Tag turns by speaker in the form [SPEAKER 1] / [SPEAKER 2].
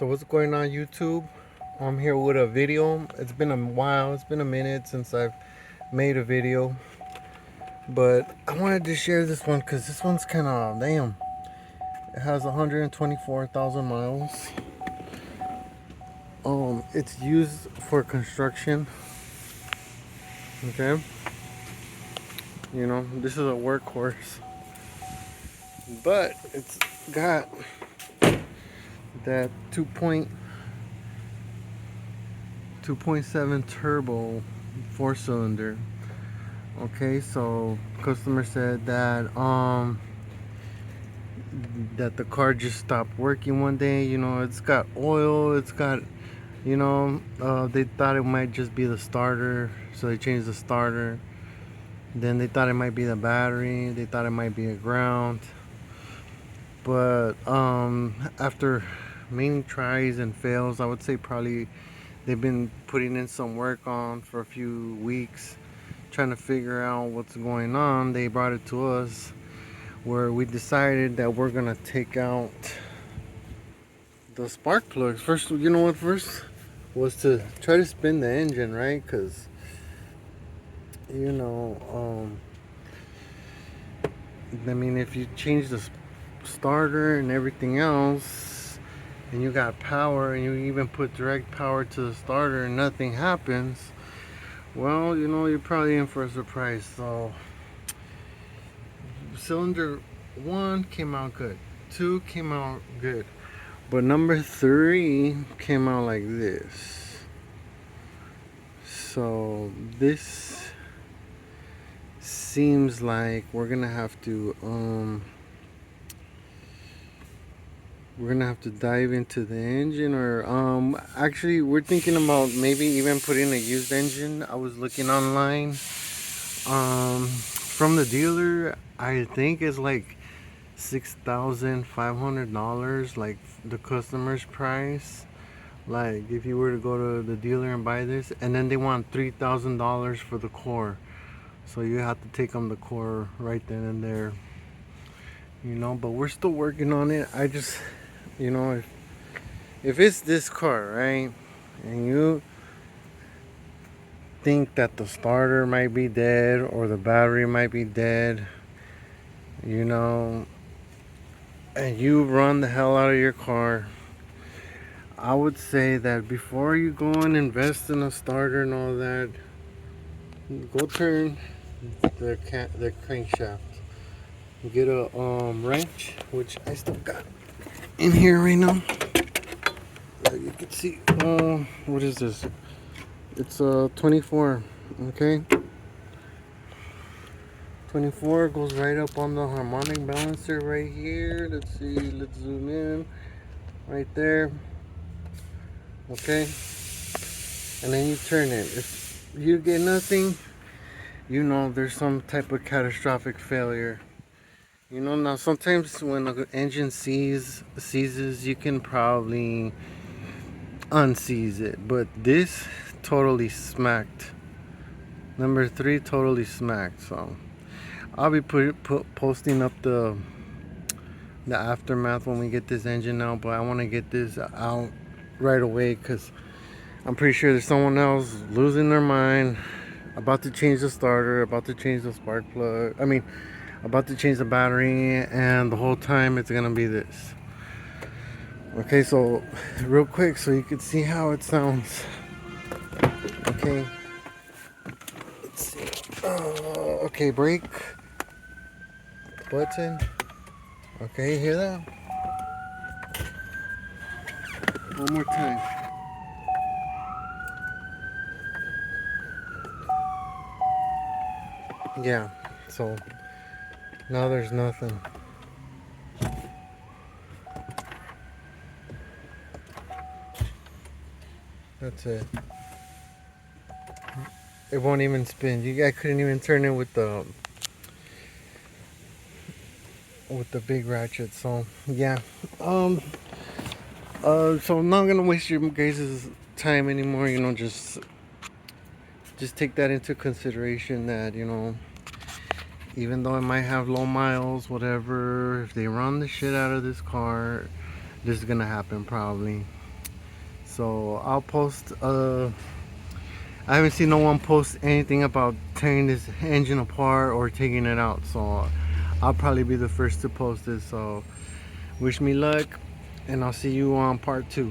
[SPEAKER 1] So what's going on, YouTube? I'm here with a video. It's been a while, it's been a minute since I've made a video, but I wanted to share this one because this one's kind of damn. It has 124,000 miles. It's used for construction. Okay, you know, this is a workhorse, but it's got that 2.7 turbo 4-cylinder. Okay, so customer said that that the car just stopped working one day. You know, it's got oil, it's got, you know, they thought it might just be the starter, so they changed the starter. Then they thought it might be the battery, they thought it might be a ground, but after many tries and fails, I would say probably they've been putting in some work on for a few weeks, trying to figure out what's going on. They brought it to us, where we decided that we're gonna take out the spark plugs. First, you know what, first was to try to spin the engine, right? Because, you know, I mean, if you change the starter and everything else, and you got power, and you even put direct power to the starter and nothing happens, well, you know, you're probably in for a surprise. So cylinder 1 came out good, 2 came out good, but number 3 came out like this. So this seems like we're gonna have to dive into the engine, or actually we're thinking about maybe even putting a used engine. I was looking online, from the dealer, I think it's like $6,500, like the customer's price. Like if you were to go to the dealer and buy this, and then they want $3,000 for the core, so you have to take them the core right then and there, you know. But we're still working on it. I just, you know, if it's this car, right, and you think that the starter might be dead or the battery might be dead, you know, and you run the hell out of your car, I would say that before you go and invest in a starter and all that, go turn the crankshaft. Get a wrench, which I still got in here right now. You can see, what is this? It's a 24. Okay, 24 goes right up on the harmonic balancer right here. Let's see, let's zoom in right there. Okay, and then you turn it. If you get nothing, you know there's some type of catastrophic failure. You know, now sometimes when an engine seizes, you can probably unseize it, but this totally smacked. Number 3 totally smacked. So I'll be posting up the aftermath when we get this engine out, but I want to get this out right away because I'm pretty sure there's someone else losing their mind, about to change the starter, about to change the spark plug, about to change the battery, and the whole time it's gonna be this. Okay, so real quick so you can see how it sounds. Okay, let's see. Okay, brake button. Okay, you hear that? One more time. Yeah, so now there's nothing. That's it. It won't even spin. I couldn't even turn it with the big ratchet. So yeah. So I'm not gonna waste your guys' time anymore. You know, just take that into consideration, that, you know, even though it might have low miles, whatever, if they run the shit out of this car, this is gonna happen probably. So I'll post I haven't seen no one post anything about tearing this engine apart or taking it out, so I'll probably be the first to post it. So wish me luck, and I'll see you on part 2.